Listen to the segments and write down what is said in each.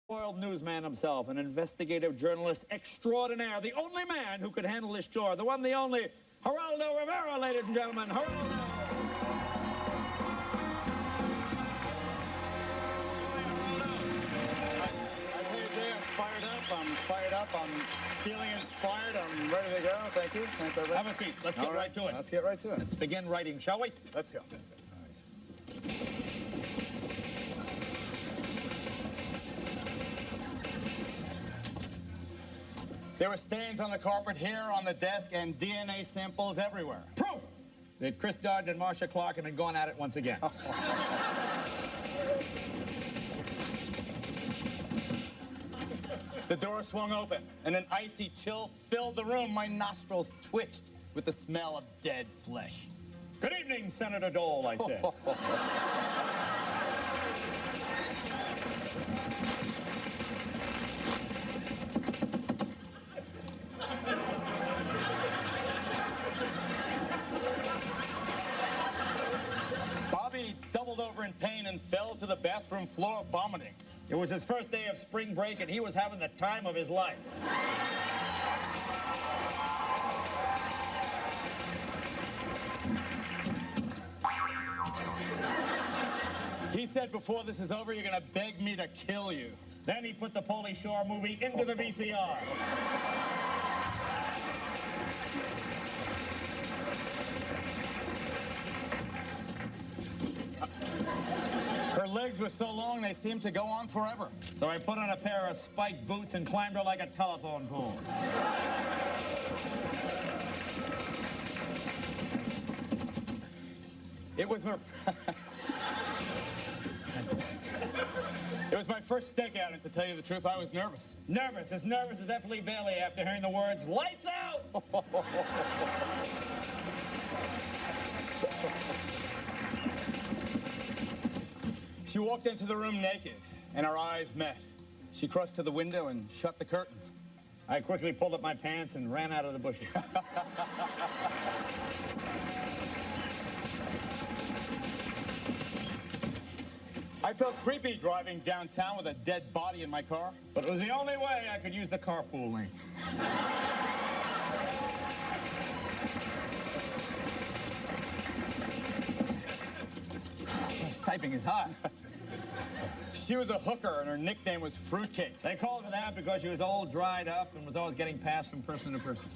World newsman himself, an investigative journalist extraordinaire, the only man who could handle this chore, the one, the only, Geraldo Rivera, ladies and gentlemen. Geraldo! I'm fired up. I'm feeling inspired. I'm ready to go. Thank you. Thanks, everybody. Have a seat. Let's get right to it. Let's get right to it. Let's begin writing, shall we? Let's go. There were stains on the carpet here, on the desk, and DNA samples everywhere. Proof that Chris Dodd and Marcia Clark have been going at it once again. The door swung open, and an icy chill filled the room. My nostrils twitched with the smell of dead flesh. Good evening, Senator Dole, I said. Bobby doubled over in pain and fell to the bathroom floor vomiting. It was his first day of spring break, and he was having the time of his life. He said, before this is over, you're going to beg me to kill you. Then he put the Pauly Shore movie into the VCR. Her legs were so long, they seemed to go on forever. So I put on a pair of spiked boots and climbed her like a telephone pole. It was her... It was my first stakeout, and to tell you the truth, I was nervous. Nervous, as nervous as F. Lee Bailey after hearing the words, "Lights out!" She walked into the room naked, and our eyes met. She crossed to the window and shut the curtains. I quickly pulled up my pants and ran out of the bushes. I felt creepy driving downtown with a dead body in my car. But it was the only way I could use the carpool lane. This typing is hot. She was a hooker, and her nickname was Fruitcake. They called her that because she was all dried up and was always getting passed from person to person.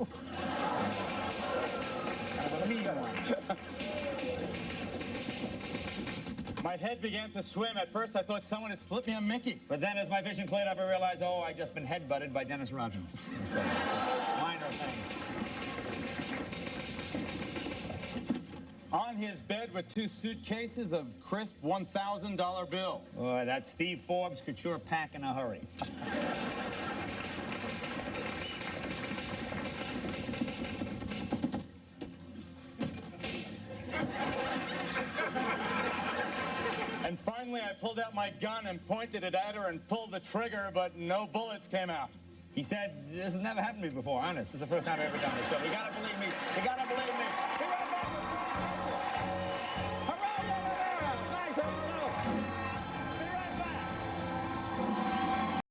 My head began to swim. At first, I thought someone had slipped me a Mickey. But then, as my vision cleared up, I realized, oh, I'd just been headbutted by Dennis Rodman. Minor thing. On his bed were 2 suitcases of crisp $1,000 bills. Boy, that Steve Forbes could sure pack in a hurry. And finally, I pulled out my gun and pointed it at her and pulled the trigger, but no bullets came out. He said, "This has never happened to me before, honest. This is the first time I've ever done this. So you gotta believe me. You gotta believe me.